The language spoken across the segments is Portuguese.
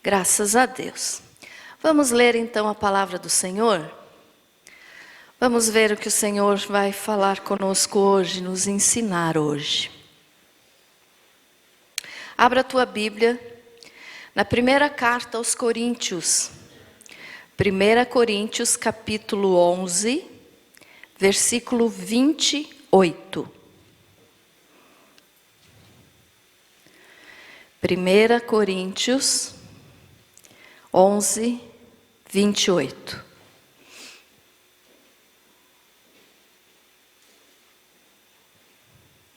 Graças a Deus. Vamos ler então a palavra do Senhor? Vamos ver o que o Senhor vai falar conosco hoje, nos ensinar hoje. Abra a tua Bíblia na primeira carta aos Coríntios. 1 Coríntios capítulo 11, versículo 28. 1 Coríntios 11, 28.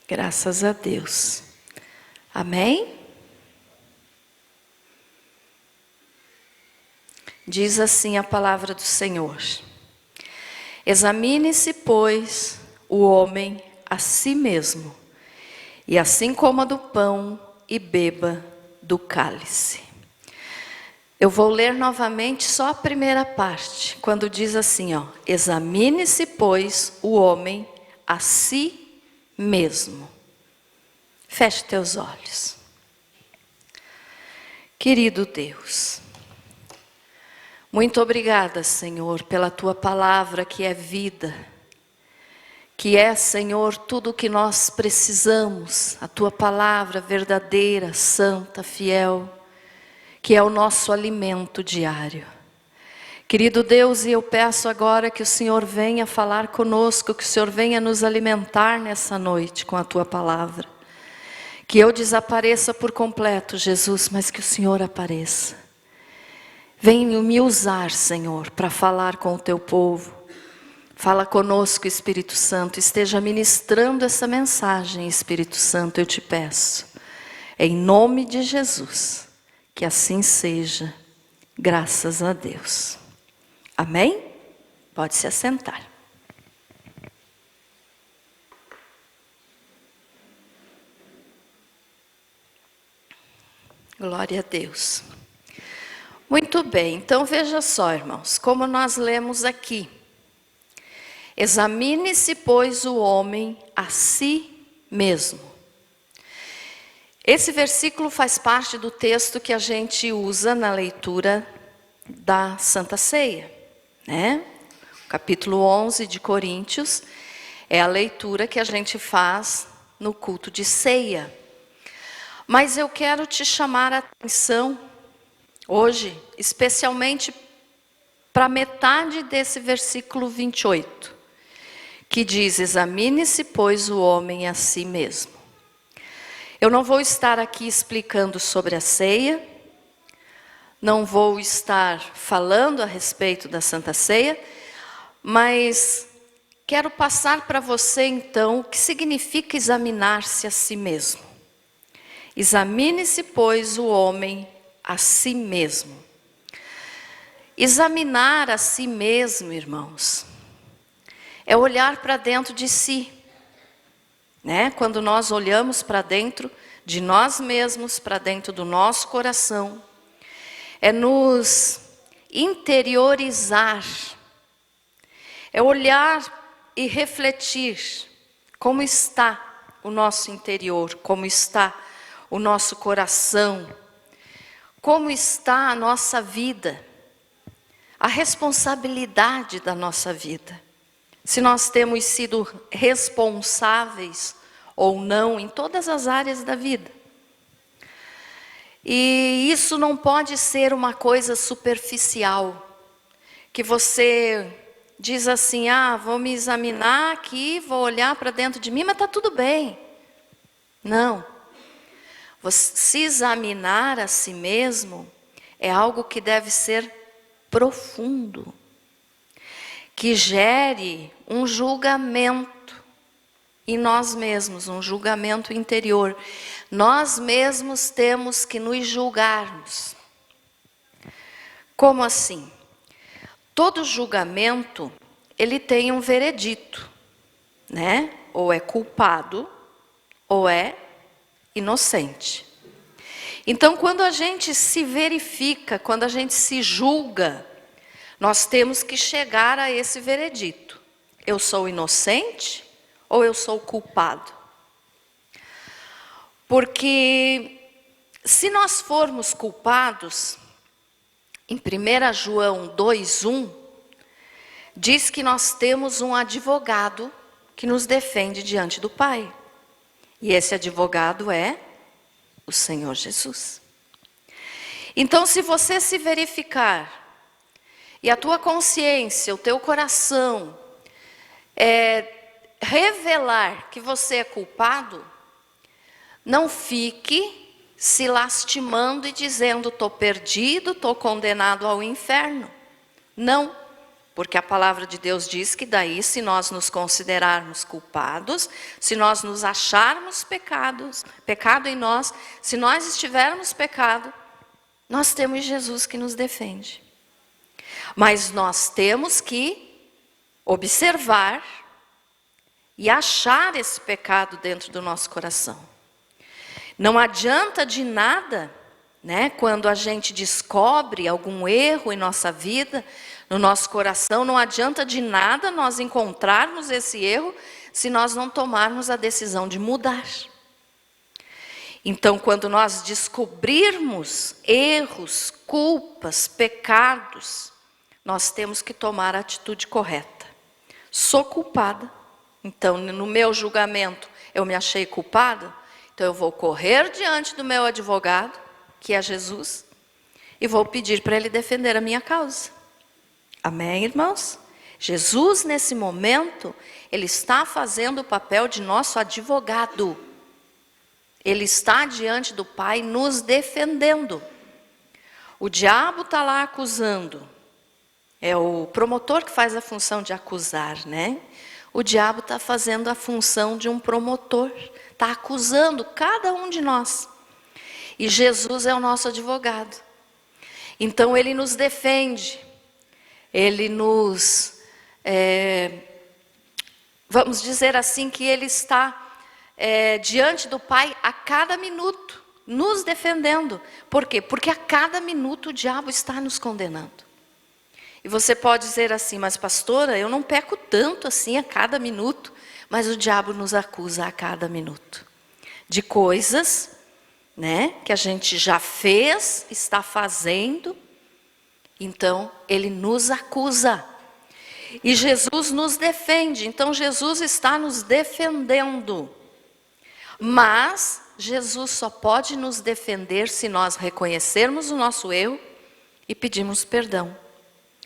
Graças a Deus. Amém? Diz assim a palavra do Senhor: Examine-se, pois, o homem a si mesmo, e assim coma do pão e beba do cálice. Eu vou ler novamente só a primeira parte, quando diz assim, examine-se, pois, o homem a si mesmo. Feche teus olhos. Querido Deus, muito obrigada, Senhor, pela tua palavra que é vida, que é, Senhor, tudo o que nós precisamos, a tua palavra verdadeira, santa, fiel, que é o nosso alimento diário. Querido Deus, e eu peço agora que o Senhor venha falar conosco, que o Senhor venha nos alimentar nessa noite com a tua palavra. Que eu desapareça por completo, Jesus, mas que o Senhor apareça. Venha me usar, Senhor, para falar com o teu povo. Fala conosco, Espírito Santo, esteja ministrando essa mensagem, Espírito Santo, eu te peço. Em nome de Jesus. Que assim seja, graças a Deus. Amém? Pode se assentar. Glória a Deus. Muito bem, então veja só, irmãos, como nós lemos aqui. Examine-se, pois, o homem a si mesmo. Esse versículo faz parte do texto que a gente usa na leitura da Santa Ceia, né? O capítulo 11 de Coríntios é a leitura que a gente faz no culto de ceia. Mas eu quero te chamar a atenção hoje, especialmente para metade desse versículo 28, que diz: examine-se, pois, o homem a si mesmo. Eu não vou estar aqui explicando sobre a ceia, não vou estar falando a respeito da Santa Ceia, mas quero passar para você então o que significa examinar-se a si mesmo. Examine-se, pois, o homem a si mesmo. Examinar a si mesmo, irmãos, é olhar para dentro de si. Né? Quando nós olhamos para dentro de nós mesmos, para dentro do nosso coração, é nos interiorizar, é olhar e refletir como está o nosso interior, como está o nosso coração, como está a nossa vida, a responsabilidade da nossa vida. Se nós temos sido responsáveis ou não em todas as áreas da vida. E isso não pode ser uma coisa superficial, que você diz assim, vou me examinar aqui, vou olhar para dentro de mim, mas está tudo bem. Não. Se examinar a si mesmo é algo que deve ser profundo, que gere um julgamento em nós mesmos, um julgamento interior. Nós mesmos temos que nos julgarmos. Como assim? Todo julgamento, ele tem um veredito, né? Ou é culpado, ou é inocente. Então, quando a gente se verifica, quando a gente se julga, nós temos que chegar a esse veredito. Eu sou inocente ou eu sou culpado? Porque se nós formos culpados, Em 1 João 2:1, diz que nós temos um advogado que nos defende diante do Pai. E esse advogado é o Senhor Jesus. Então, se você se verificar, e a tua consciência, o teu coração, revelar que você é culpado, não fique se lastimando e dizendo, estou perdido, estou condenado ao inferno. Não, porque a palavra de Deus diz que daí, se nós nos considerarmos culpados, se nós nos acharmos pecado em nós, se nós estivermos pecado, nós temos Jesus que nos defende. Mas nós temos que observar e achar esse pecado dentro do nosso coração. Não adianta de nada, né, quando a gente descobre algum erro em nossa vida, no nosso coração, não adianta de nada nós encontrarmos esse erro se nós não tomarmos a decisão de mudar. Então, quando nós descobrirmos erros, culpas, pecados, nós temos que tomar a atitude correta. Sou culpada, então no meu julgamento eu me achei culpada, então eu vou correr diante do meu advogado, que é Jesus, e vou pedir para ele defender a minha causa. Amém, irmãos? Jesus, nesse momento, ele está fazendo o papel de nosso advogado. Ele está diante do Pai nos defendendo. O diabo está lá acusando. É o promotor que faz a função de acusar, né? O diabo está fazendo a função de um promotor. Está acusando cada um de nós. E Jesus é o nosso advogado. Então ele nos defende. Ele nos... vamos dizer assim que ele está diante do Pai a cada minuto, nos defendendo. Por quê? Porque a cada minuto o diabo está nos condenando. E você pode dizer assim, mas pastora, eu não peco tanto assim a cada minuto. Mas o diabo nos acusa a cada minuto. De coisas, né, que a gente já fez, está fazendo. Então, ele nos acusa. E Jesus nos defende. Então, Jesus está nos defendendo. Mas, Jesus só pode nos defender se nós reconhecermos o nosso erro e pedirmos perdão.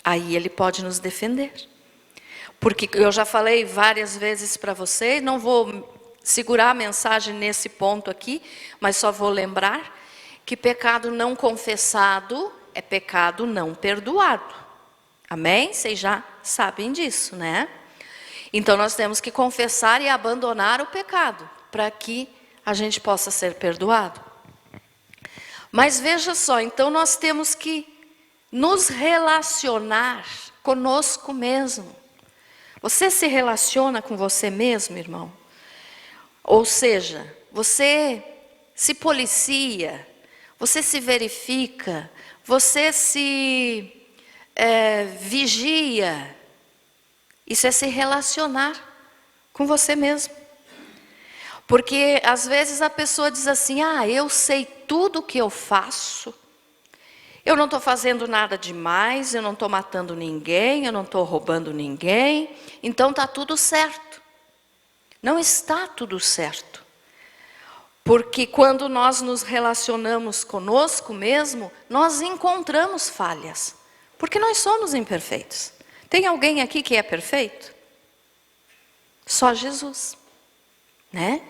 Aí ele pode nos defender. Porque eu já falei várias vezes para vocês, não vou segurar a mensagem nesse ponto aqui, mas só vou lembrar que pecado não confessado é pecado não perdoado. Amém? Vocês já sabem disso, né? Então nós temos que confessar e abandonar o pecado, para que a gente possa ser perdoado. Mas veja só, então nós temos que nos relacionar conosco mesmo. Você se relaciona com você mesmo, irmão? Ou seja, você se policia, você se verifica, você se vigia. Isso é se relacionar com você mesmo. Porque às vezes a pessoa diz assim, eu sei tudo o que eu faço. Eu não estou fazendo nada demais, eu não estou matando ninguém, eu não estou roubando ninguém, então está tudo certo. Não está tudo certo. Porque quando nós nos relacionamos conosco mesmo, nós encontramos falhas. Porque nós somos imperfeitos. Tem alguém aqui que é perfeito? Só Jesus, né?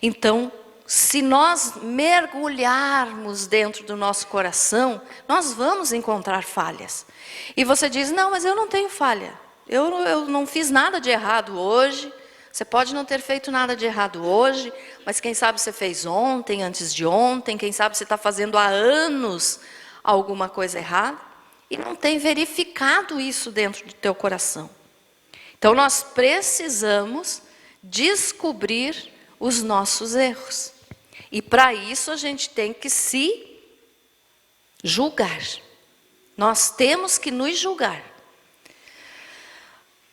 Então, se nós mergulharmos dentro do nosso coração, nós vamos encontrar falhas. E você diz, não, mas eu não tenho falha. Eu não fiz nada de errado hoje. Você pode não ter feito nada de errado hoje, mas quem sabe você fez ontem, antes de ontem, quem sabe você está fazendo há anos alguma coisa errada e não tem verificado isso dentro do teu coração. Então nós precisamos descobrir os nossos erros. E para isso a gente tem que se julgar. Nós temos que nos julgar.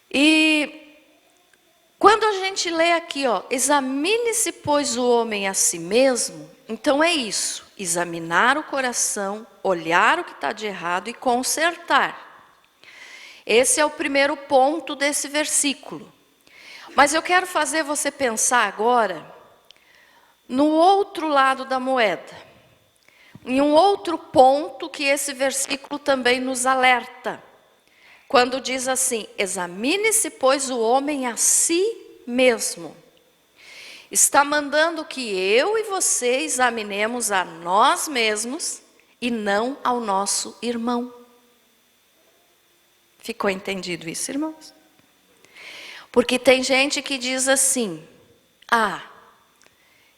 E Quando a gente lê aqui, ó, examine-se, pois, o homem a si mesmo, então é isso, examinar o coração, olhar o que está de errado e consertar. Esse é o primeiro ponto desse versículo. Mas eu quero fazer você pensar agora no outro lado da moeda, em um outro ponto que esse versículo também nos alerta. Quando diz assim, examine-se, pois, o homem a si mesmo. Está mandando que eu e você examinemos a nós mesmos e não ao nosso irmão. Ficou entendido isso, irmãos? Porque tem gente que diz assim,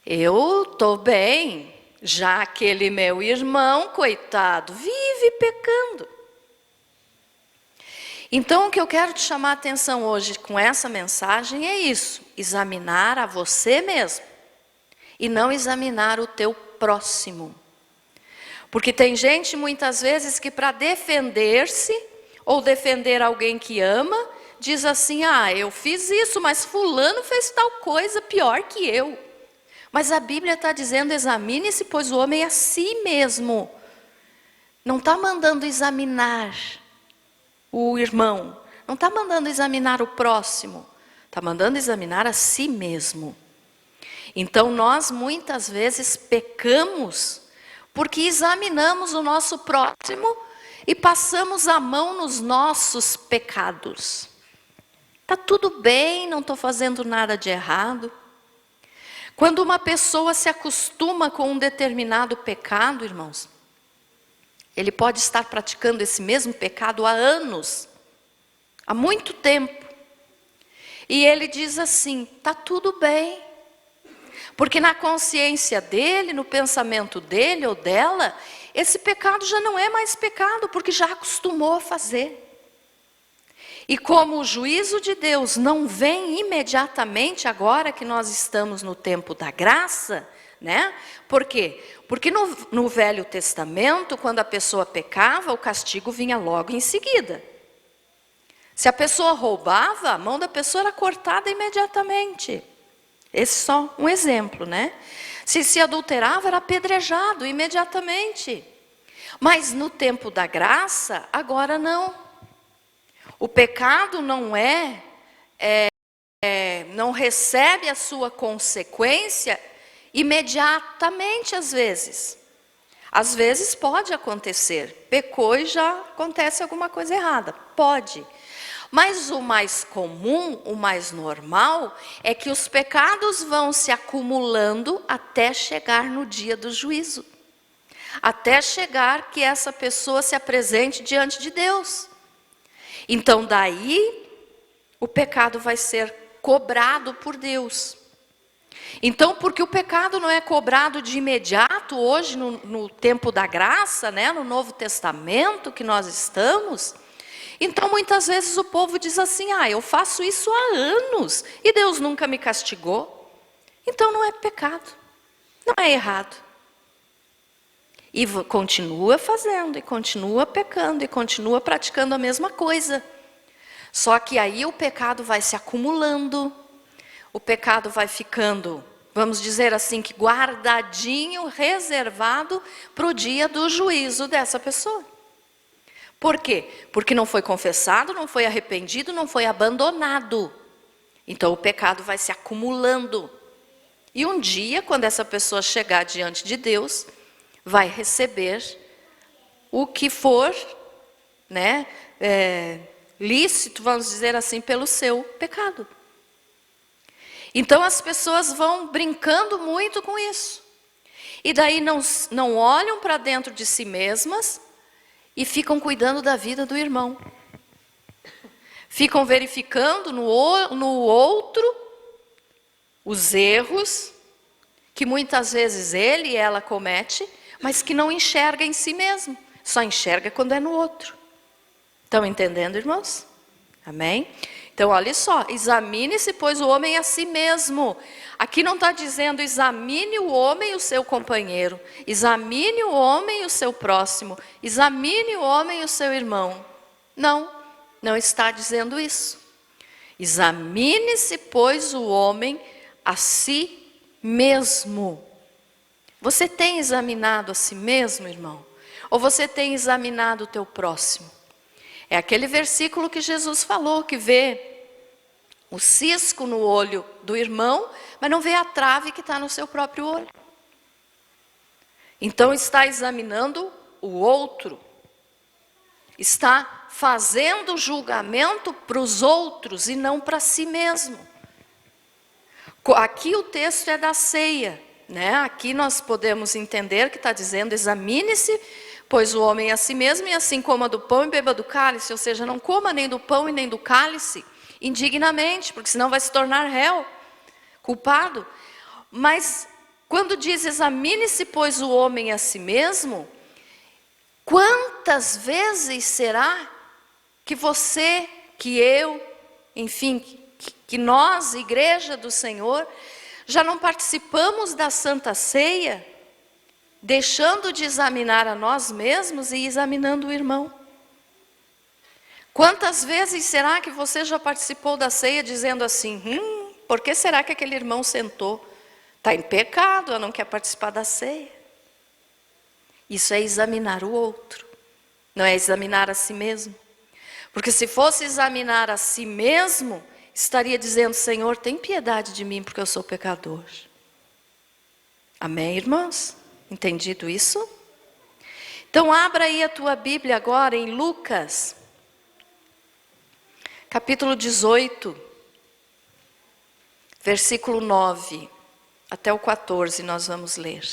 eu estou bem, já aquele meu irmão, coitado, vive pecando. Então, o que eu quero te chamar a atenção hoje com essa mensagem é isso, examinar a você mesmo e não examinar o teu próximo. Porque tem gente muitas vezes que para defender-se ou defender alguém que ama, diz assim, eu fiz isso, mas fulano fez tal coisa pior que eu. Mas a Bíblia está dizendo, examine-se, pois o homem é a si mesmo. Não está mandando examinar o irmão, não está mandando examinar o próximo, está mandando examinar a si mesmo. Então nós muitas vezes pecamos porque examinamos o nosso próximo e passamos a mão nos nossos pecados. Está tudo bem, não estou fazendo nada de errado. Quando uma pessoa se acostuma com um determinado pecado, irmãos, ele pode estar praticando esse mesmo pecado há anos, há muito tempo. E ele diz assim, está tudo bem. Porque na consciência dele, no pensamento dele ou dela, esse pecado já não é mais pecado, porque já acostumou a fazer. E como o juízo de Deus não vem imediatamente agora que nós estamos no tempo da graça, né? Por quê? Porque no Velho Testamento, quando a pessoa pecava, o castigo vinha logo em seguida. Se a pessoa roubava, a mão da pessoa era cortada imediatamente. Esse é só um exemplo, né? Se adulterava, era apedrejado imediatamente. Mas no tempo da graça, agora não. O pecado não recebe a sua consequência imediatamente às vezes. Às vezes pode acontecer. Pecou e já acontece alguma coisa errada. Pode. Mas o mais comum, o mais normal, é que os pecados vão se acumulando até chegar no dia do juízo. Até chegar que essa pessoa se apresente diante de Deus. Então daí, o pecado vai ser cobrado por Deus. Então, porque o pecado não é cobrado de imediato, hoje no tempo da graça, né, no Novo Testamento que nós estamos, então muitas vezes o povo diz assim, eu faço isso há anos e Deus nunca me castigou. Então não é pecado, não é errado. E continua fazendo, e continua pecando, e continua praticando a mesma coisa. Só que aí o pecado vai se acumulando, o pecado vai ficando, vamos dizer assim, que guardadinho, reservado para o dia do juízo dessa pessoa. Por quê? Porque não foi confessado, não foi arrependido, não foi abandonado. Então o pecado vai se acumulando. E um dia, quando essa pessoa chegar diante de Deus, vai receber o que for, né, lícito, vamos dizer assim, pelo seu pecado. Então as pessoas vão brincando muito com isso. E daí não olham para dentro de si mesmas e ficam cuidando da vida do irmão. Ficam verificando no outro os erros que muitas vezes ele e ela comete, mas que não enxerga em si mesmo. Só enxerga quando é no outro. Estão entendendo, irmãos? Amém? Então, olha só, examine-se, pois, o homem a si mesmo. Aqui não está dizendo examine o homem e o seu companheiro. Examine o homem e o seu próximo. Examine o homem e o seu irmão. Não está dizendo isso. Examine-se, pois, o homem a si mesmo. Você tem examinado a si mesmo, irmão? Ou você tem examinado o teu próximo? É aquele versículo que Jesus falou, que vê o cisco no olho do irmão, mas não vê a trave que está no seu próprio olho. Então está examinando o outro. Está fazendo julgamento para os outros e não para si mesmo. Aqui o texto é da ceia, né? Aqui nós podemos entender que está dizendo: examine-se, pois o homem é a si mesmo, e assim coma do pão e beba do cálice. Ou seja, não coma nem do pão e nem do cálice indignamente, porque senão vai se tornar réu, culpado. Mas quando diz examine-se, pois o homem a si mesmo, quantas vezes será que você, que eu, enfim, que nós, igreja do Senhor, já não participamos da Santa Ceia, deixando de examinar a nós mesmos e examinando o irmão? Quantas vezes será que você já participou da ceia dizendo assim: por que será que aquele irmão sentou? Está em pecado, não quer participar da ceia. Isso é examinar o outro, não é examinar a si mesmo. Porque se fosse examinar a si mesmo, estaria dizendo: Senhor, tem piedade de mim porque eu sou pecador. Amém, irmãos? Entendido isso? Então abra aí a tua Bíblia agora em Lucas, capítulo 18, versículo 9, até o 14 nós vamos ler.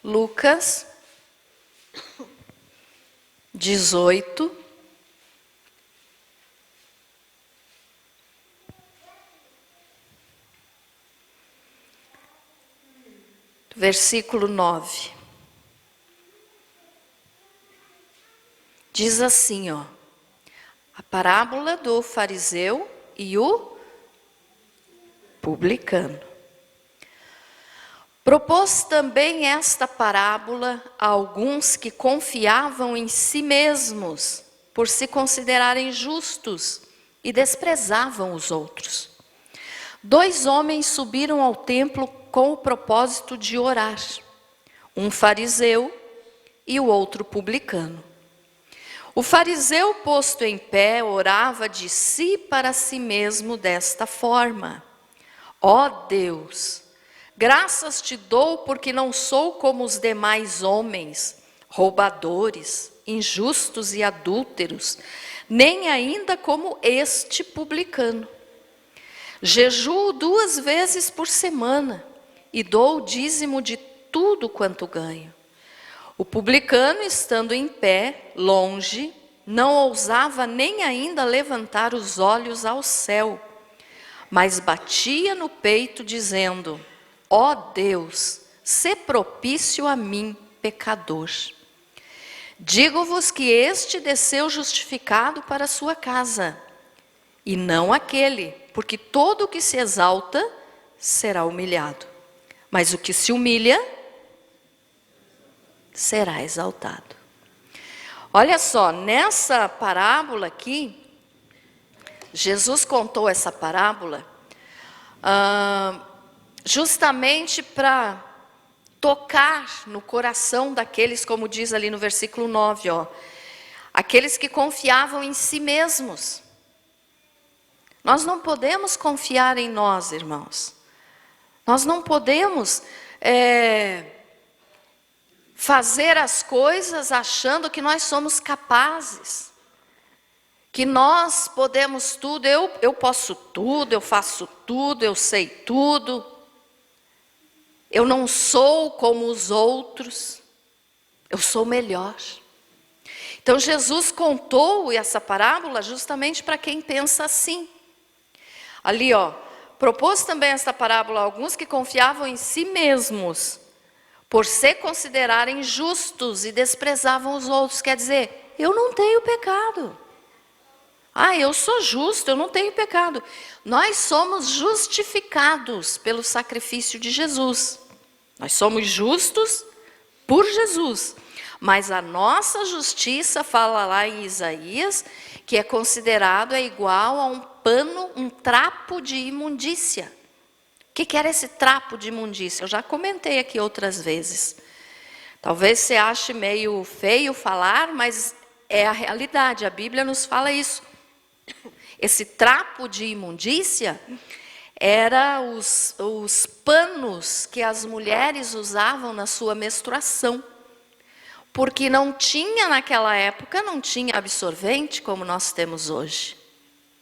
Lucas 18, versículo 9. Diz assim, ó: a parábola do fariseu e o publicano. Propôs também esta parábola a alguns que confiavam em si mesmos, por se considerarem justos, e desprezavam os outros. 2 homens subiram ao templo com o propósito de orar, um fariseu e o outro publicano. O fariseu, posto em pé, orava de si para si mesmo desta forma: ó Deus, graças te dou porque não sou como os demais homens, roubadores, injustos e adúlteros, nem ainda como este publicano. Jejuo 2 vezes por semana e dou o dízimo de tudo quanto ganho. O publicano, estando em pé, longe, não ousava nem ainda levantar os olhos ao céu, mas batia no peito dizendo: ó Deus, sê propício a mim, pecador. Digo-vos que este desceu justificado para a sua casa, e não aquele, porque todo o que se exalta será humilhado, mas o que se humilha será exaltado. Olha só, nessa parábola aqui, Jesus contou essa parábola justamente para tocar no coração daqueles, como diz ali no versículo 9, ó, aqueles que confiavam em si mesmos. Nós não podemos confiar em nós, irmãos. Nós não podemos fazer as coisas achando que nós somos capazes, que nós podemos tudo. Eu posso tudo, eu faço tudo, eu sei tudo. Eu não sou como os outros, eu sou melhor. Então Jesus contou essa parábola justamente para quem pensa assim. Ali, ó, propôs também esta parábola a alguns que confiavam em si mesmos, por se considerarem justos e desprezavam os outros. Quer dizer, eu não tenho pecado. Eu sou justo, eu não tenho pecado. Nós somos justificados pelo sacrifício de Jesus. Nós somos justos por Jesus. Mas a nossa justiça, fala lá em Isaías, que é considerado igual a um pano, um trapo de imundícia. O que era esse trapo de imundícia? Eu já comentei aqui outras vezes. Talvez você ache meio feio falar, mas é a realidade, a Bíblia nos fala isso. Esse trapo de imundícia era os panos que as mulheres usavam na sua menstruação. Porque não tinha naquela época, não tinha absorvente como nós temos hoje,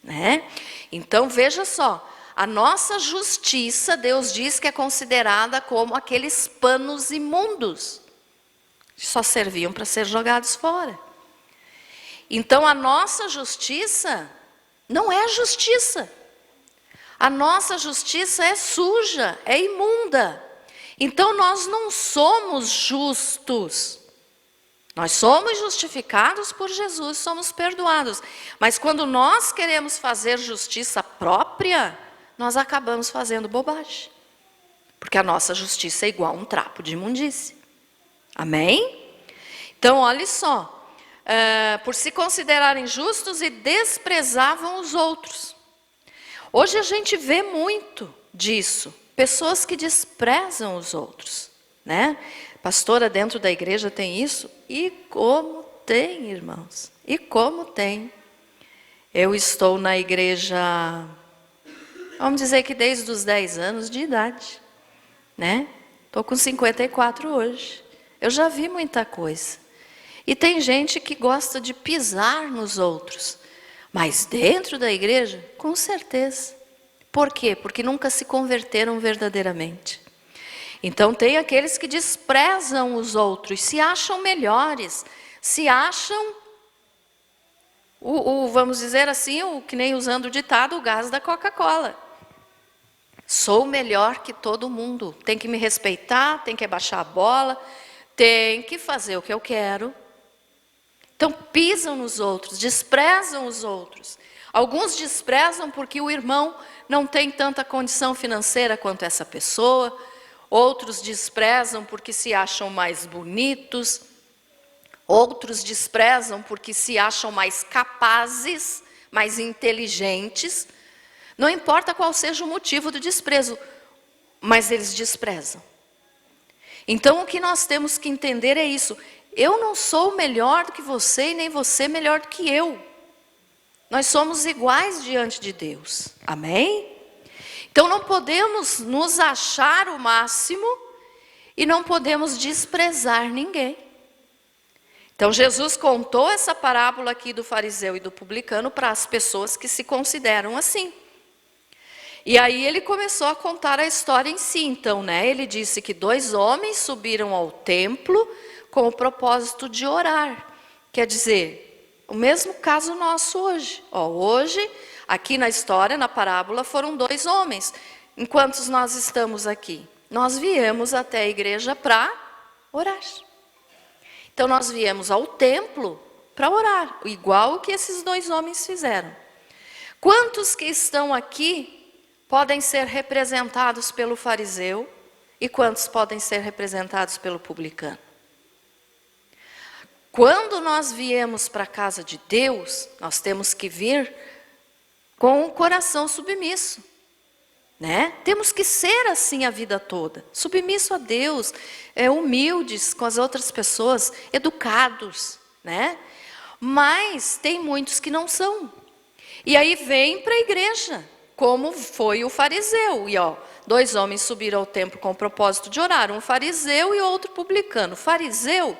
né? Então veja só, a nossa justiça, Deus diz que é considerada como aqueles panos imundos, que só serviam para ser jogados fora. Então a nossa justiça não é justiça. A nossa justiça é suja, é imunda. Então nós não somos justos. Nós somos justificados por Jesus, somos perdoados. Mas quando nós queremos fazer justiça própria, nós acabamos fazendo bobagem. Porque a nossa justiça é igual a um trapo de imundície. Amém? Então, olha só. Por se considerarem justos e desprezavam os outros. Hoje a gente vê muito disso. Pessoas que desprezam os outros, né? Pastora dentro da igreja tem isso? E como tem, irmãos? E como tem? Eu estou na igreja, vamos dizer que desde os 10 anos de idade, né? Estou com 54 hoje. Eu já vi muita coisa. E tem gente que gosta de pisar nos outros. Mas dentro da igreja, com certeza. Por quê? Porque nunca se converteram verdadeiramente. Então tem aqueles que desprezam os outros, se acham melhores, se acham, vamos dizer assim, que nem usando o ditado, o gás da Coca-Cola. Sou melhor que todo mundo, tem que me respeitar, tem que abaixar a bola, tem que fazer o que eu quero. Então pisam nos outros, desprezam os outros. Alguns desprezam porque o irmão não tem tanta condição financeira quanto essa pessoa. Outros desprezam porque se acham mais bonitos. Outros desprezam porque se acham mais capazes, mais inteligentes. Não importa qual seja o motivo do desprezo, mas eles desprezam. Então o que nós temos que entender é isso. Eu não sou melhor do que você e nem você melhor do que eu. Nós somos iguais diante de Deus. Amém? Então não podemos nos achar o máximo e não podemos desprezar ninguém. Então Jesus contou essa parábola aqui do fariseu e do publicano para as pessoas que se consideram assim. E aí ele começou a contar a história em si. Então, né, ele disse que 2 homens subiram ao templo com o propósito de orar. Quer dizer, o mesmo caso nosso hoje. Hoje, aqui na história, na parábola, foram 2 homens. Enquanto nós estamos aqui, nós viemos até a igreja para orar. Então nós viemos ao templo para orar, igual que esses 2 homens fizeram. Quantos que estão aqui podem ser representados pelo fariseu e quantos podem ser representados pelo publicano? Quando nós viemos para a casa de Deus, nós temos que vir com o coração submisso, né? Temos que ser assim a vida toda, submisso a Deus, humildes com as outras pessoas, educados, né? Mas tem muitos que não são. E aí vem para a igreja, como foi o fariseu. E 2 homens subiram ao templo com o propósito de orar, um fariseu e outro publicano. O fariseu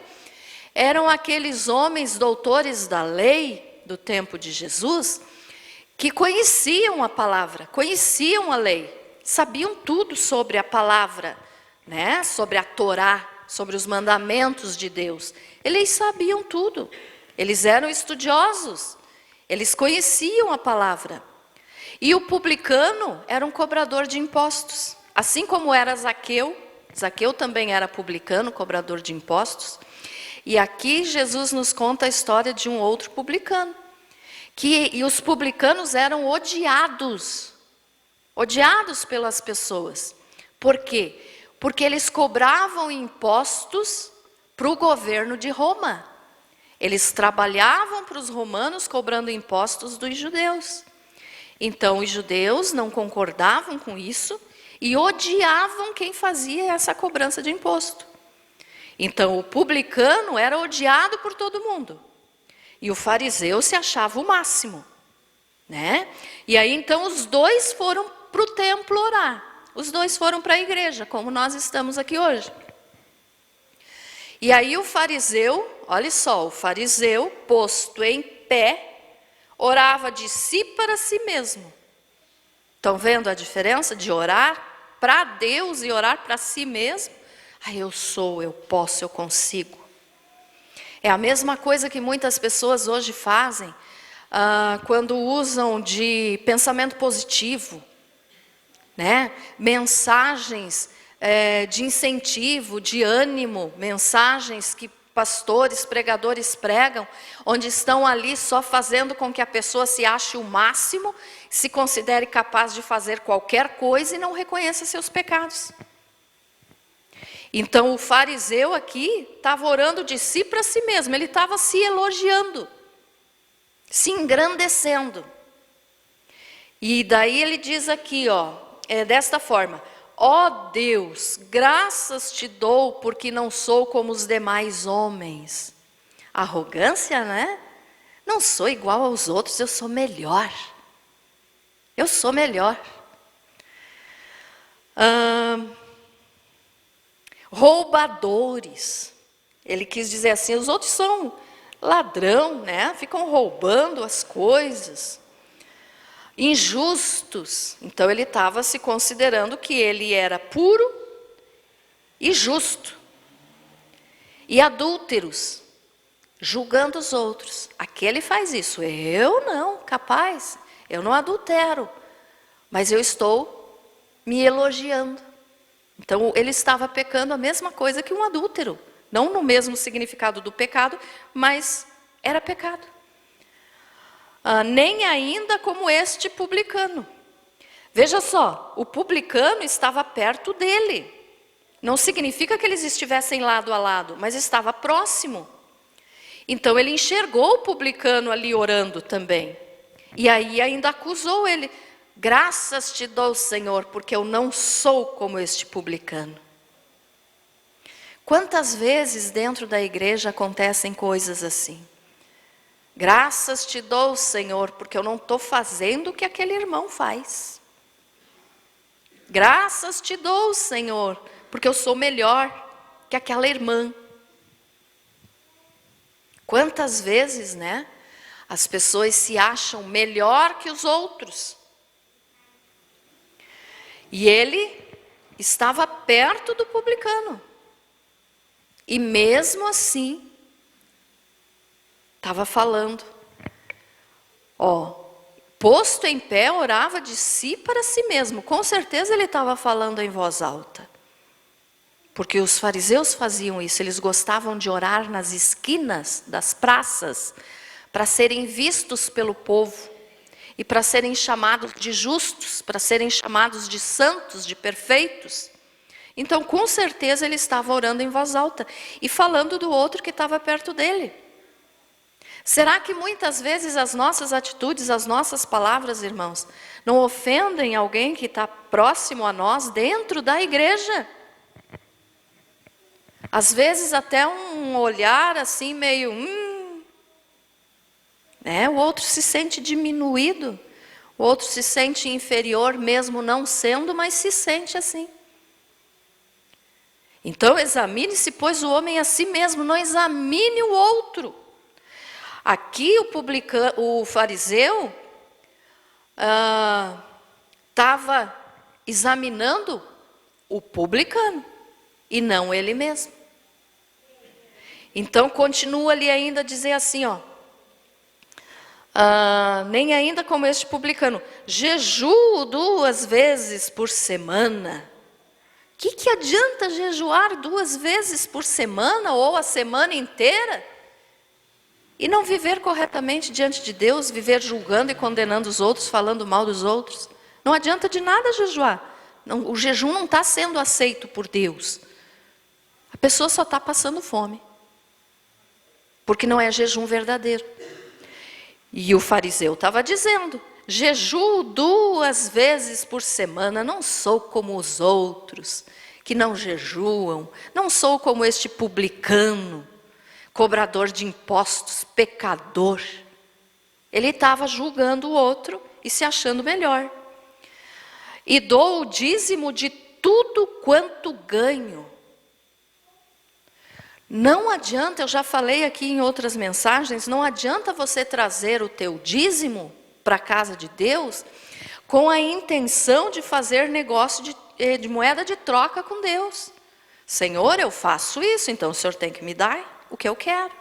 eram aqueles homens doutores da lei do tempo de Jesus, que conheciam a palavra, conheciam a lei, sabiam tudo sobre a palavra, né? Sobre a Torá, sobre os mandamentos de Deus. Eles sabiam tudo, eles eram estudiosos, eles conheciam a palavra. E o publicano era um cobrador de impostos, assim como era Zaqueu. Zaqueu também era publicano, cobrador de impostos. E aqui Jesus nos conta a história de um outro publicano. E os publicanos eram odiados pelas pessoas. Por quê? Porque eles cobravam impostos para o governo de Roma. Eles trabalhavam para os romanos cobrando impostos dos judeus. Então os judeus não concordavam com isso e odiavam quem fazia essa cobrança de imposto. Então o publicano era odiado por todo mundo. E o fariseu se achava o máximo, né? E aí então os dois foram para o templo orar. Os dois foram para a igreja, como nós estamos aqui hoje. E aí o fariseu, olha só, o fariseu posto em pé, orava de si para si mesmo. Estão vendo a diferença de orar para Deus e orar para si mesmo? Eu sou, eu posso, eu consigo. É a mesma coisa que muitas pessoas hoje fazem quando usam de pensamento positivo, né? Mensagens de incentivo, de ânimo, mensagens que pastores, pregadores pregam, onde estão ali só fazendo com que a pessoa se ache o máximo, se considere capaz de fazer qualquer coisa e não reconheça seus pecados. Então o fariseu aqui estava orando de si para si mesmo, ele estava se elogiando, se engrandecendo. E daí ele diz aqui, desta forma: ó Deus, graças te dou porque não sou como os demais homens. Arrogância, né? Não sou igual aos outros, eu sou melhor. Eu sou melhor. Roubadores. Ele quis dizer assim, os outros são ladrão, né? Ficam roubando as coisas. Injustos. Então ele estava se considerando que ele era puro e justo. E adúlteros, julgando os outros. Aquele faz isso, eu não, capaz, eu não adultero, mas eu estou me elogiando. Então ele estava pecando a mesma coisa que um adúltero, não no mesmo significado do pecado, mas era pecado. Nem ainda como este publicano. Veja só, o publicano estava perto dele. Não significa que eles estivessem lado a lado, mas estava próximo. Então ele enxergou o publicano ali orando também. E aí ainda acusou ele. Graças te dou, Senhor, porque eu não sou como este publicano. Quantas vezes dentro da igreja acontecem coisas assim? Graças te dou, Senhor, porque eu não estou fazendo o que aquele irmão faz. Graças te dou, Senhor, porque eu sou melhor que aquela irmã. Quantas vezes, né? As pessoas se acham melhor que os outros. E ele estava perto do publicano. E mesmo assim, estava falando. Posto em pé, orava de si para si mesmo. Com certeza ele estava falando em voz alta. Porque os fariseus faziam isso, eles gostavam de orar nas esquinas das praças, para serem vistos pelo povo, e para serem chamados de justos, para serem chamados de santos, de perfeitos. Então, com certeza, ele estava orando em voz alta, e falando do outro que estava perto dele. Será que muitas vezes as nossas atitudes, as nossas palavras, irmãos, não ofendem alguém que está próximo a nós, dentro da igreja? Às vezes até um olhar assim meio, né? O outro se sente diminuído, o outro se sente inferior, mesmo não sendo, mas se sente assim. Então examine-se, pois, o homem a si mesmo, não examine o outro. Aqui o fariseu estava examinando o publicano e não ele mesmo. Então continua ali ainda a dizer assim, nem ainda como este publicano, jejuo 2 vezes por semana. O que adianta jejuar 2 vezes por semana ou a semana inteira? E não viver corretamente diante de Deus, viver julgando e condenando os outros, falando mal dos outros. Não adianta de nada jejuar. O jejum não está sendo aceito por Deus. A pessoa só está passando fome, porque não é jejum verdadeiro. E o fariseu estava dizendo: jejuo 2 vezes por semana, não sou como os outros que não jejuam, não sou como este publicano, cobrador de impostos, pecador. Ele estava julgando o outro e se achando melhor. E dou o dízimo de tudo quanto ganho. Não adianta, eu já falei aqui em outras mensagens, não adianta você trazer o teu dízimo para a casa de Deus com a intenção de fazer negócio de moeda de troca com Deus. Senhor, eu faço isso, então o Senhor tem que me dar o que eu quero.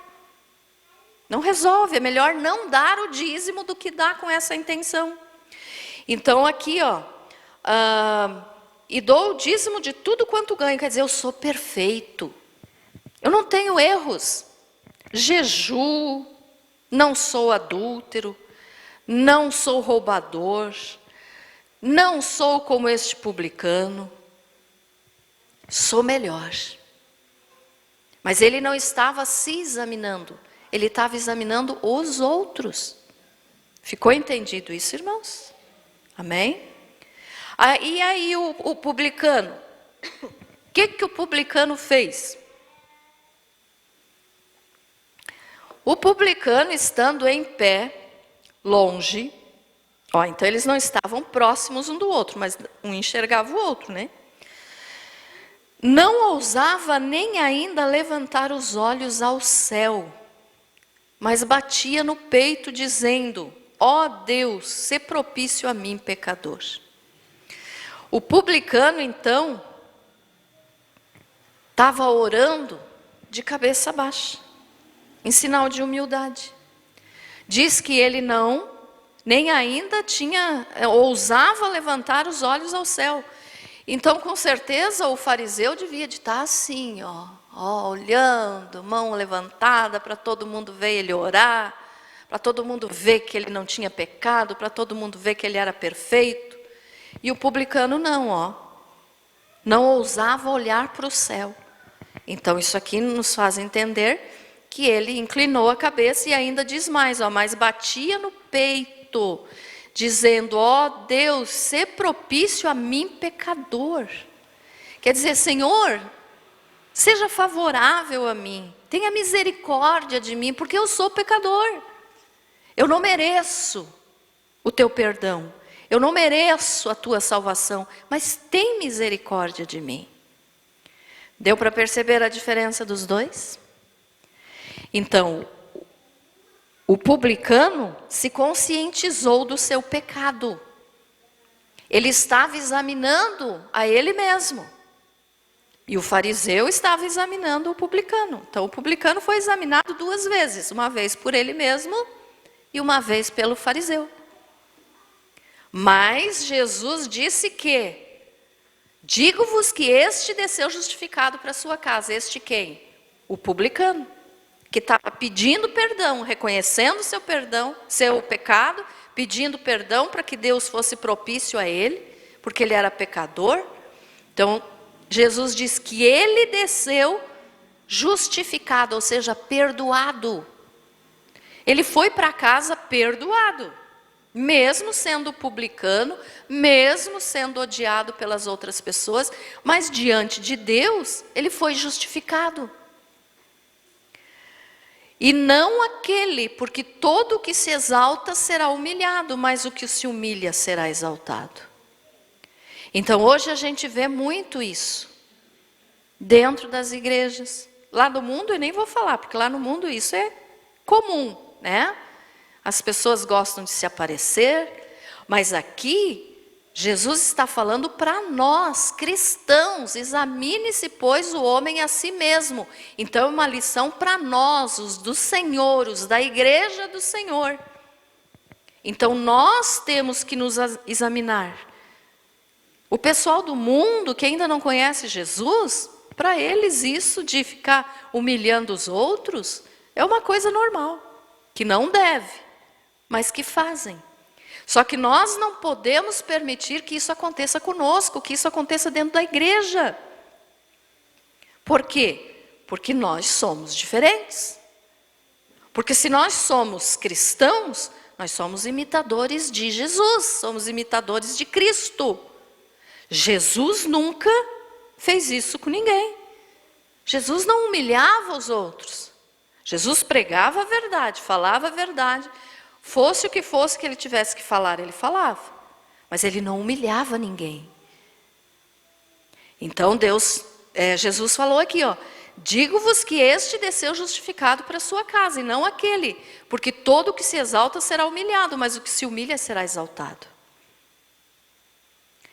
Não resolve, é melhor não dar o dízimo do que dar com essa intenção. Então aqui, e dou o dízimo de tudo quanto ganho, quer dizer, eu sou perfeito. Eu não tenho erros. Jejuo, não sou adúltero, não sou roubador, não sou como este publicano. Sou melhor. Mas ele não estava se examinando, ele estava examinando os outros. Ficou entendido isso, irmãos? Amém? E aí o publicano, o que o publicano fez? O publicano, estando em pé, longe, então eles não estavam próximos um do outro, mas um enxergava o outro, né? Não ousava nem ainda levantar os olhos ao céu, mas batia no peito dizendo: ó Deus, sê propício a mim, pecador. O publicano, então, estava orando de cabeça baixa, em sinal de humildade. Diz que ele nem ainda ousava levantar os olhos ao céu. Então, com certeza, o fariseu devia de estar assim, olhando, mão levantada, para todo mundo ver ele orar, para todo mundo ver que ele não tinha pecado, para todo mundo ver que ele era perfeito. E o publicano não ousava olhar para o céu. Então, isso aqui nos faz entender que ele inclinou a cabeça e ainda diz mais, mas batia no peito, dizendo: ó Deus, sê propício a mim, pecador. Quer dizer, Senhor, seja favorável a mim, tenha misericórdia de mim, porque eu sou pecador. Eu não mereço o teu perdão, eu não mereço a tua salvação, mas tem misericórdia de mim. Deu para perceber a diferença dos dois? Então, o publicano se conscientizou do seu pecado. Ele estava examinando a ele mesmo. E o fariseu estava examinando o publicano. Então, o publicano foi examinado 2 vezes. Uma vez por ele mesmo e uma vez pelo fariseu. Mas Jesus disse que: digo-vos que este desceu justificado para a sua casa. Este quem? O publicano, que estava pedindo perdão, reconhecendo seu pecado, pedindo perdão para que Deus fosse propício a ele, porque ele era pecador. Então, Jesus diz que ele desceu justificado, ou seja, perdoado. Ele foi para casa perdoado, mesmo sendo publicano, mesmo sendo odiado pelas outras pessoas, mas diante de Deus, ele foi justificado. E não aquele, porque todo o que se exalta será humilhado, mas o que se humilha será exaltado. Então hoje a gente vê muito isso, dentro das igrejas. Lá no mundo eu nem vou falar, porque lá no mundo isso é comum, né? As pessoas gostam de se aparecer, mas aqui Jesus está falando para nós, cristãos: examine-se, pois, o homem a si mesmo. Então é uma lição para nós, os do Senhor, os da igreja do Senhor. Então nós temos que nos examinar. O pessoal do mundo que ainda não conhece Jesus, para eles isso de ficar humilhando os outros é uma coisa normal, que não deve, mas que fazem. Só que nós não podemos permitir que isso aconteça conosco, que isso aconteça dentro da igreja. Por quê? Porque nós somos diferentes. Porque se nós somos cristãos, nós somos imitadores de Jesus, somos imitadores de Cristo. Jesus nunca fez isso com ninguém. Jesus não humilhava os outros. Jesus pregava a verdade, falava a verdade. Fosse o que fosse que ele tivesse que falar, ele falava. Mas ele não humilhava ninguém. Então Jesus falou aqui, digo-vos que este desceu justificado para a sua casa, e não aquele. Porque todo o que se exalta será humilhado, mas o que se humilha será exaltado.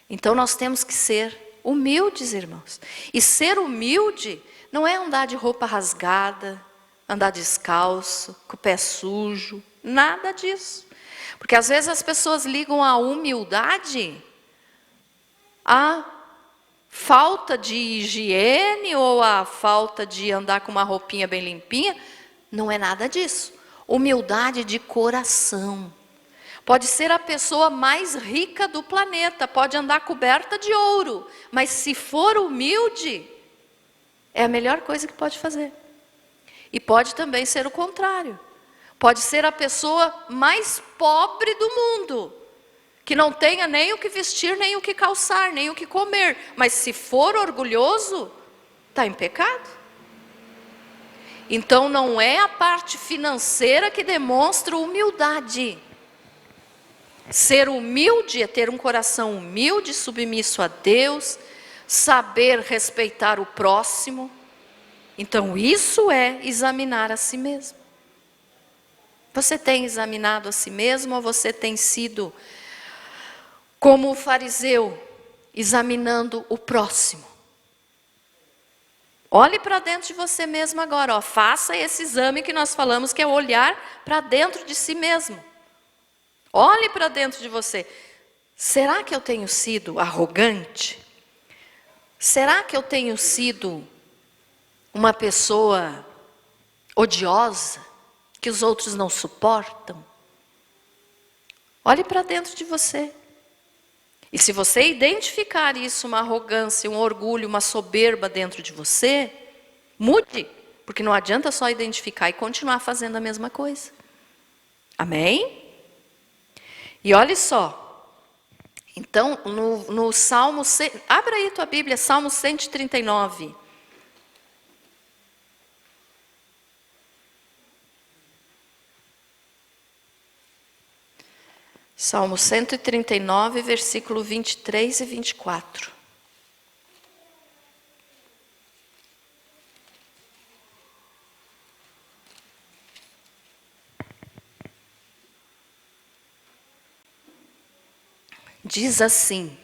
Então nós temos que ser humildes, irmãos. E ser humilde não é andar de roupa rasgada, andar descalço, com o pé sujo, nada disso. Porque às vezes as pessoas ligam a humildade à falta de higiene ou à falta de andar com uma roupinha bem limpinha. Não é nada disso. Humildade de coração. Pode ser a pessoa mais rica do planeta, pode andar coberta de ouro, mas se for humilde, é a melhor coisa que pode fazer. E pode também ser o contrário. Pode ser a pessoa mais pobre do mundo, que não tenha nem o que vestir, nem o que calçar, nem o que comer. Mas se for orgulhoso, está em pecado. Então não é a parte financeira que demonstra humildade. Ser humilde é ter um coração humilde, submisso a Deus, saber respeitar o próximo. Então isso é examinar a si mesmo. Você tem examinado a si mesmo ou você tem sido como o fariseu, examinando o próximo? Olhe para dentro de você mesmo agora, faça esse exame que nós falamos, que é olhar para dentro de si mesmo. Olhe para dentro de você. Será que eu tenho sido arrogante? Será que eu tenho sido uma pessoa odiosa, que os outros não suportam? Olhe para dentro de você. E se você identificar isso, uma arrogância, um orgulho, uma soberba dentro de você, mude, porque não adianta só identificar e continuar fazendo a mesma coisa. Amém? E olha só, então no Salmo, abra aí tua Bíblia, Salmo 139. Salmo 139, versículo 23 e 24. Diz assim: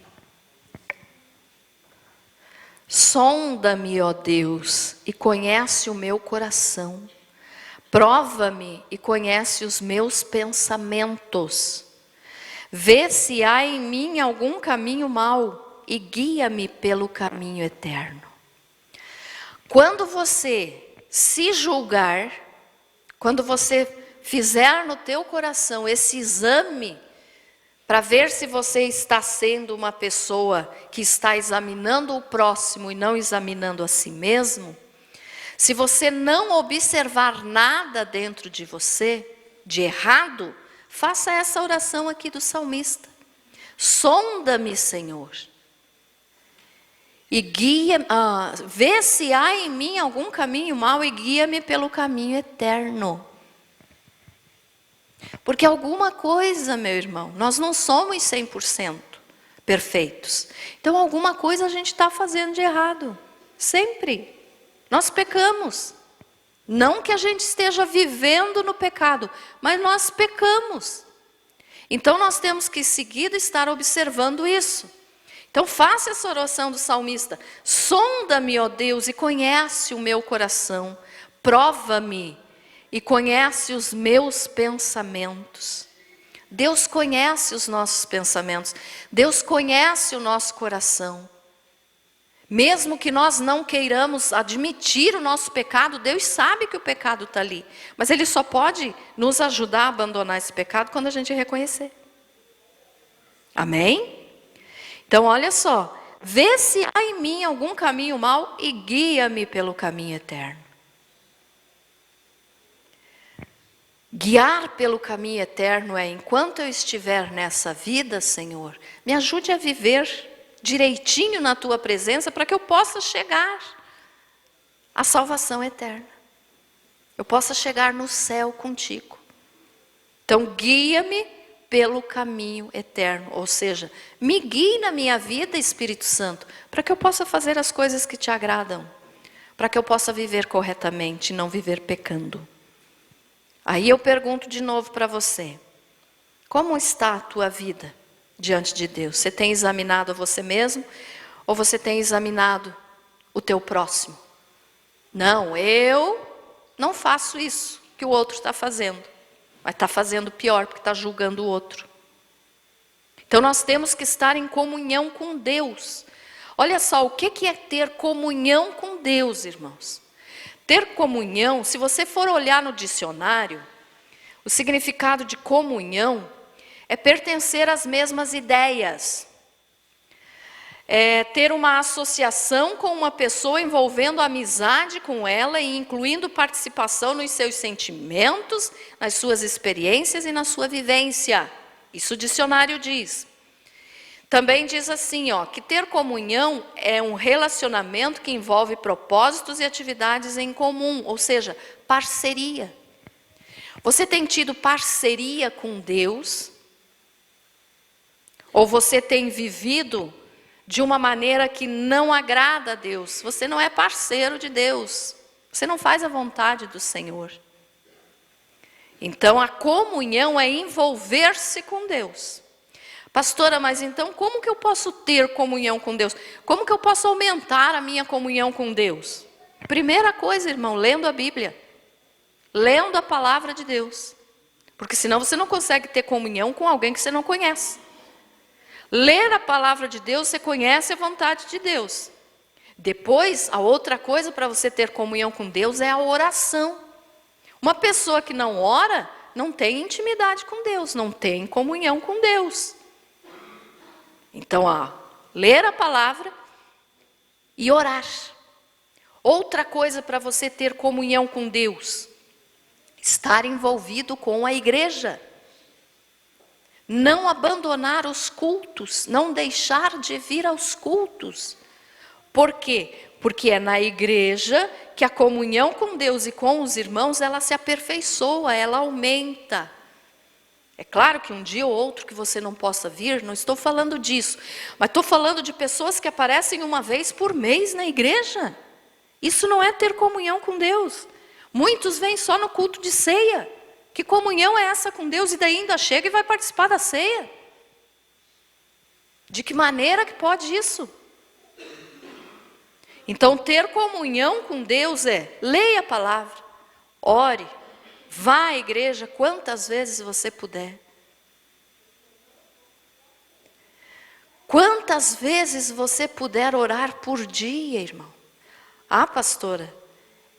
sonda-me, ó Deus, e conhece o meu coração. Prova-me e conhece os meus pensamentos. Vê se há em mim algum caminho mau e guia-me pelo caminho eterno. Quando você se julgar, quando você fizer no teu coração esse exame, para ver se você está sendo uma pessoa que está examinando o próximo e não examinando a si mesmo, se você não observar nada dentro de você, de errado, faça essa oração aqui do salmista. Sonda-me, Senhor, e vê se há em mim algum caminho mau e guia-me pelo caminho eterno. Porque alguma coisa, meu irmão, nós não somos 100% perfeitos. Então alguma coisa a gente está fazendo de errado. Sempre. Nós pecamos. Não que a gente esteja vivendo no pecado, mas nós pecamos. Então nós temos que em seguida estar observando isso. Então faça essa oração do salmista. Sonda-me, ó Deus, e conhece o meu coração. Prova-me e conhece os meus pensamentos. Deus conhece os nossos pensamentos. Deus conhece o nosso coração. Mesmo que nós não queiramos admitir o nosso pecado, Deus sabe que o pecado está ali. Mas Ele só pode nos ajudar a abandonar esse pecado quando a gente reconhecer. Amém? Então olha só. Vê se há em mim algum caminho mau e guia-me pelo caminho eterno. Guiar pelo caminho eterno é, enquanto eu estiver nessa vida, Senhor, me ajude a viver direitinho na Tua presença para que eu possa chegar à salvação eterna. Eu possa chegar no céu contigo. Então, guia-me pelo caminho eterno, ou seja, me guie na minha vida, Espírito Santo, para que eu possa fazer as coisas que te agradam, para que eu possa viver corretamente e não viver pecando. Aí eu pergunto de novo para você, como está a tua vida diante de Deus? Você tem examinado a você mesmo ou você tem examinado o teu próximo? Não, eu não faço isso que o outro está fazendo. Mas está fazendo pior, porque está julgando o outro. Então nós temos que estar em comunhão com Deus. Olha só, o que é ter comunhão com Deus, irmãos? Ter comunhão, se você for olhar no dicionário, o significado de comunhão é pertencer às mesmas ideias. É ter uma associação com uma pessoa envolvendo amizade com ela e incluindo participação nos seus sentimentos, nas suas experiências e na sua vivência. Isso o dicionário diz. Também diz assim, que ter comunhão é um relacionamento que envolve propósitos e atividades em comum, ou seja, parceria. Você tem tido parceria com Deus? Ou você tem vivido de uma maneira que não agrada a Deus? Você não é parceiro de Deus. Você não faz a vontade do Senhor. Então, a comunhão é envolver-se com Deus. Pastora, mas então como que eu posso ter comunhão com Deus? Como que eu posso aumentar a minha comunhão com Deus? Primeira coisa, irmão, lendo a Bíblia. Lendo a palavra de Deus. Porque senão você não consegue ter comunhão com alguém que você não conhece. Ler a palavra de Deus, você conhece a vontade de Deus. Depois, a outra coisa para você ter comunhão com Deus é a oração. Uma pessoa que não ora, não tem intimidade com Deus, não tem comunhão com Deus. Então, ler a palavra e orar. Outra coisa para você ter comunhão com Deus, estar envolvido com a igreja. Não abandonar os cultos, não deixar de vir aos cultos. Por quê? Porque é na igreja que a comunhão com Deus e com os irmãos, ela se aperfeiçoa, ela aumenta. É claro que um dia ou outro que você não possa vir, não estou falando disso, mas estou falando de pessoas que aparecem uma vez por mês na igreja. Isso não é ter comunhão com Deus. Muitos vêm só no culto de ceia. Que comunhão é essa com Deus? E daí ainda chega e vai participar da ceia? De que maneira que pode isso? Então, ter comunhão com Deus é, leia a palavra, ore, vá à igreja quantas vezes você puder. Quantas vezes você puder orar por dia, irmão? Pastora,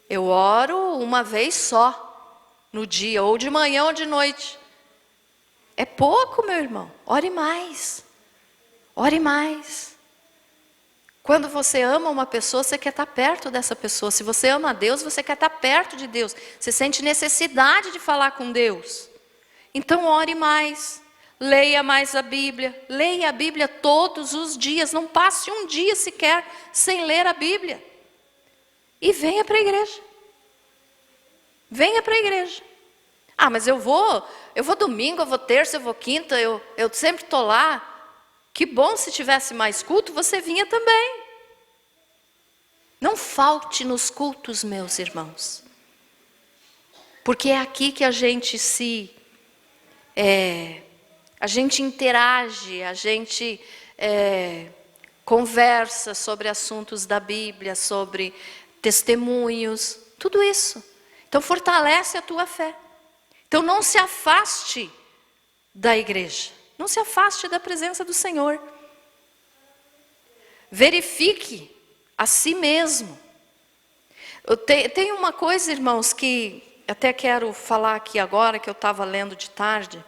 eu oro uma vez só. No dia, ou de manhã ou de noite. É pouco, meu irmão. Ore mais. Ore mais. Quando você ama uma pessoa, você quer estar perto dessa pessoa. Se você ama a Deus, você quer estar perto de Deus. Você sente necessidade de falar com Deus. Então ore mais. Leia mais a Bíblia. Leia a Bíblia todos os dias. Não passe um dia sequer sem ler a Bíblia. E venha para a igreja. Venha para a igreja. Mas eu vou domingo, eu vou terça, eu vou quinta, eu sempre estou lá. Que bom, se tivesse mais culto, você vinha também. Não falte nos cultos, meus irmãos. Porque é aqui que a gente a gente interage, a gente conversa sobre assuntos da Bíblia, sobre testemunhos, tudo isso. Então fortalece a tua fé. Então não se afaste da igreja. Não se afaste da presença do Senhor. Verifique a si mesmo. Tem uma coisa, irmãos, que até quero falar aqui agora, que eu estava lendo de tarde,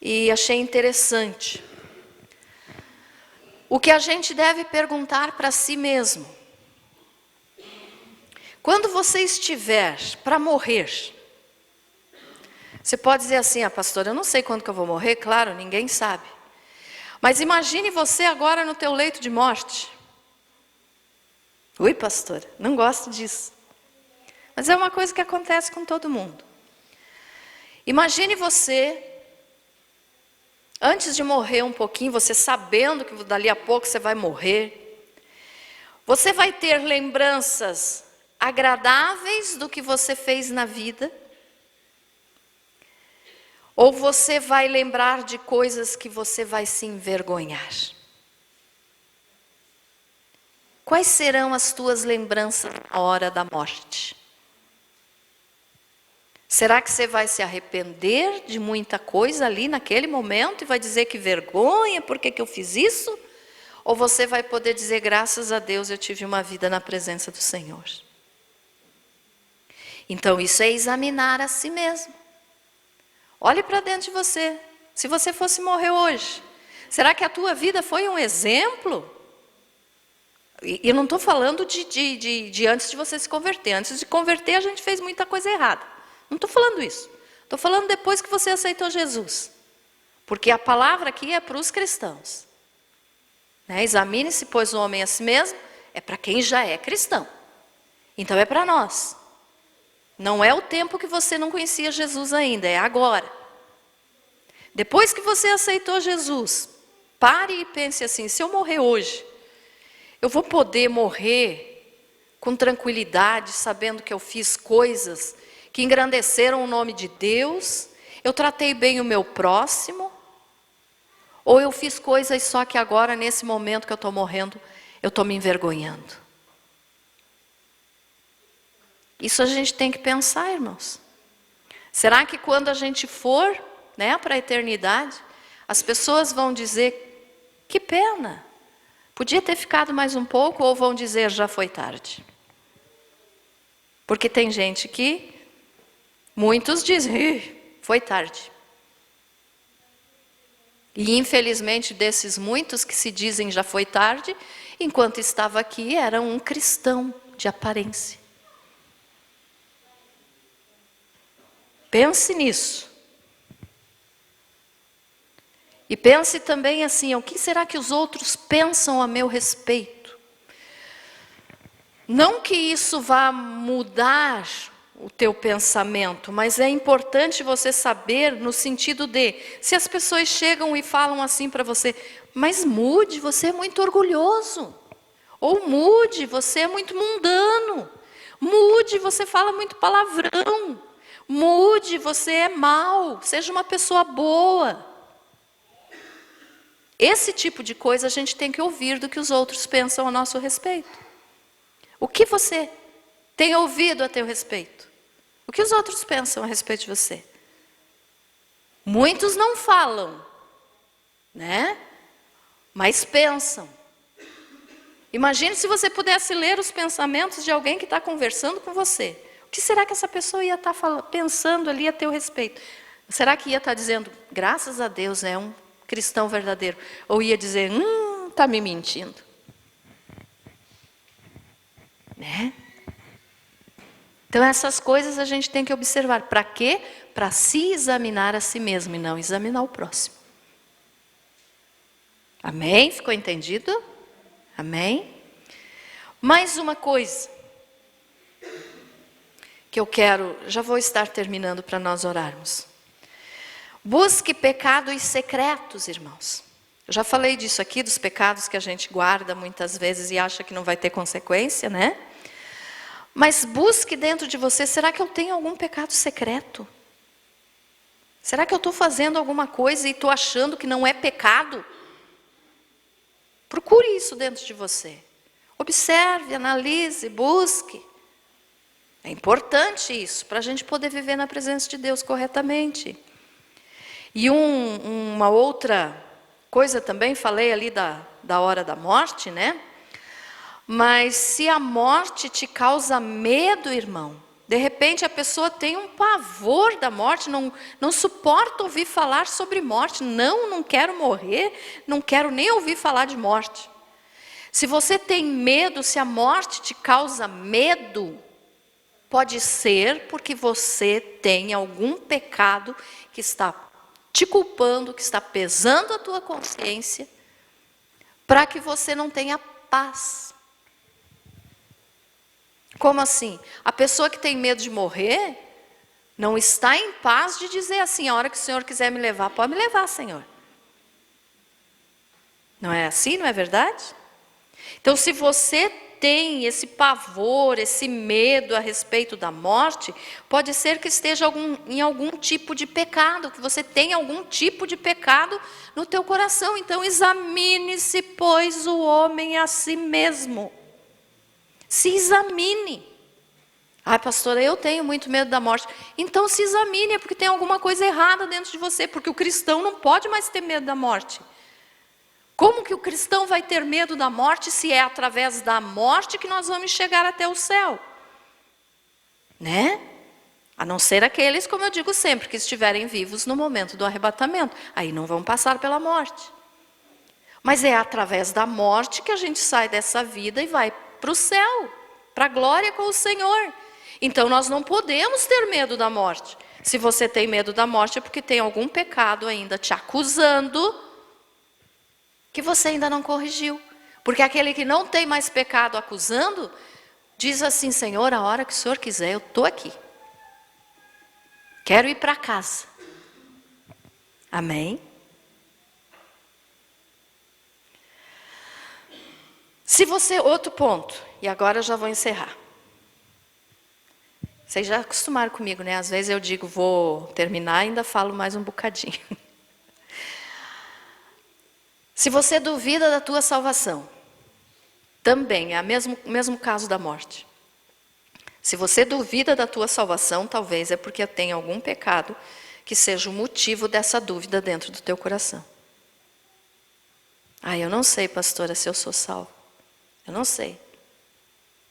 e achei interessante. O que a gente deve perguntar para si mesmo. Quando você estiver para morrer, Você pode dizer assim, pastora, eu não sei quando que eu vou morrer. Claro, ninguém sabe. Mas imagine você agora no teu leito de morte. Ui, pastora, não gosto disso. Mas é uma coisa que acontece com todo mundo. Imagine você, antes de morrer um pouquinho, você sabendo que dali a pouco você vai morrer. Você vai ter lembranças agradáveis do que você fez na vida. Ou você vai lembrar de coisas que você vai se envergonhar? Quais serão as tuas lembranças na hora da morte? Será que você vai se arrepender de muita coisa ali naquele momento e vai dizer que vergonha, por que eu fiz isso? Ou você vai poder dizer, graças a Deus eu tive uma vida na presença do Senhor? Então isso é examinar a si mesmo. Olhe para dentro de você. Se você fosse morrer hoje, será que a tua vida foi um exemplo? E não estou falando de antes de você se converter. Antes de converter, a gente fez muita coisa errada. Não estou falando isso. Estou falando depois que você aceitou Jesus. Porque a palavra aqui é para os cristãos. Né? Examine-se, pois, o homem a si mesmo. É para quem já é cristão. Então é para nós. Não é o tempo que você não conhecia Jesus ainda, é agora. Depois que você aceitou Jesus, pare e pense assim, se eu morrer hoje, eu vou poder morrer com tranquilidade, sabendo que eu fiz coisas que engrandeceram o nome de Deus, eu tratei bem o meu próximo, ou eu fiz coisas só que agora, nesse momento que eu estou morrendo, eu estou me envergonhando. Isso a gente tem que pensar, irmãos. Será que quando a gente for, né, para a eternidade, as pessoas vão dizer, que pena, podia ter ficado mais um pouco, ou vão dizer, já foi tarde? Porque tem gente que, muitos dizem, foi tarde. E infelizmente desses muitos que se dizem já foi tarde, enquanto estava aqui era um cristão de aparência. Pense nisso. E pense também assim, o que será que os outros pensam a meu respeito? Não que isso vá mudar o teu pensamento, mas é importante você saber no sentido de, se as pessoas chegam e falam assim para você, mas mude, você é muito orgulhoso. Ou mude, você é muito mundano. Mude, você fala muito palavrão. Mude, você é mau, seja uma pessoa boa. Esse tipo de coisa a gente tem que ouvir do que os outros pensam a nosso respeito. O que você tem ouvido a teu respeito? O que os outros pensam a respeito de você? Muitos não falam, né? Mas pensam. Imagine se você pudesse ler os pensamentos de alguém que está conversando com você. O que será que essa pessoa ia estar pensando ali a teu respeito? Será que ia estar dizendo, graças a Deus é um cristão verdadeiro? Ou ia dizer, está me mentindo? Né? Então essas coisas a gente tem que observar. Para quê? Para se examinar a si mesmo e não examinar o próximo. Amém? Ficou entendido? Amém? Mais uma coisa que eu quero, já vou estar terminando para nós orarmos. Busque pecados secretos, irmãos. Eu já falei disso aqui, dos pecados que a gente guarda muitas vezes e acha que não vai ter consequência, né? Mas busque dentro de você, será que eu tenho algum pecado secreto? Será que eu estou fazendo alguma coisa e estou achando que não é pecado? Procure isso dentro de você. Observe, analise, busque. É importante isso, para a gente poder viver na presença de Deus corretamente. E uma outra coisa também, falei ali da hora da morte, né? Mas se a morte te causa medo, irmão, de repente a pessoa tem um pavor da morte, não suporta ouvir falar sobre morte. Não quero morrer, não quero nem ouvir falar de morte. Se você tem medo, se a morte te causa medo, Pode ser porque você tem algum pecado que está te culpando, que está pesando a tua consciência, para que você não tenha paz. Como assim? A pessoa que tem medo de morrer não está em paz de dizer assim: a hora que o Senhor quiser me levar, pode me levar, Senhor. Não é assim, não é verdade? Então, se você tem esse pavor, esse medo a respeito da morte, pode ser que esteja em algum tipo de pecado, que você tenha algum tipo de pecado no teu coração. Então, examine-se, pois, o homem a si mesmo. Se examine. Ai, pastora, eu tenho muito medo da morte. Então se examine, é porque tem alguma coisa errada dentro de você, porque o cristão não pode mais ter medo da morte. Como que o cristão vai ter medo da morte se é através da morte que nós vamos chegar até o céu? Né? A não ser aqueles, como eu digo sempre, que estiverem vivos no momento do arrebatamento. Aí não vão passar pela morte. Mas é através da morte que a gente sai dessa vida e vai para o céu, para a glória com o Senhor. Então nós não podemos ter medo da morte. Se você tem medo da morte é porque tem algum pecado ainda te acusando, que você ainda não corrigiu. Porque aquele que não tem mais pecado acusando, diz assim: Senhor, a hora que o Senhor quiser, eu estou aqui. Quero ir para casa. Amém? Se você, outro ponto, e agora eu já vou encerrar. Vocês já acostumaram comigo, né? Às vezes eu digo, vou terminar e ainda falo mais um bocadinho. Se você duvida da tua salvação, também é o mesmo caso da morte. Se você duvida da tua salvação, talvez é porque tem algum pecado que seja o motivo dessa dúvida dentro do teu coração. Ah, eu não sei, pastora, se eu sou salvo. Eu não sei.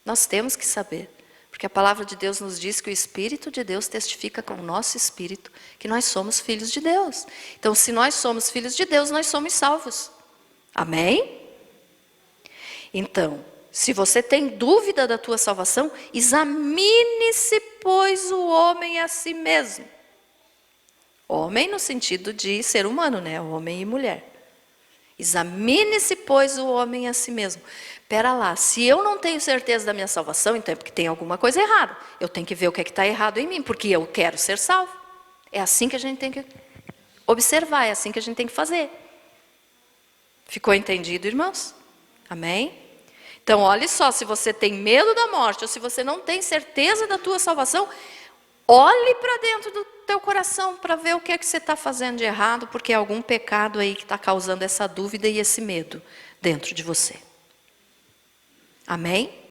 Nós temos que saber. Porque a palavra de Deus nos diz que o Espírito de Deus testifica com o nosso espírito que nós somos filhos de Deus. Então, se nós somos filhos de Deus, nós somos salvos. Amém? Então, se você tem dúvida da tua salvação, examine-se, pois, o homem a si mesmo. Homem no sentido de ser humano, né? Homem e mulher. Examine-se, pois, o homem a si mesmo. Pera lá, se eu não tenho certeza da minha salvação, então é porque tem alguma coisa errada. Eu tenho que ver o que é que está errado em mim, porque eu quero ser salvo. É assim que a gente tem que observar, é assim que a gente tem que fazer. Ficou entendido, irmãos? Amém? Então, olhe só, se você tem medo da morte, ou se você não tem certeza da tua salvação, olhe para dentro do teu coração para ver o que é que você está fazendo de errado, porque é algum pecado aí que está causando essa dúvida e esse medo dentro de você. Amém?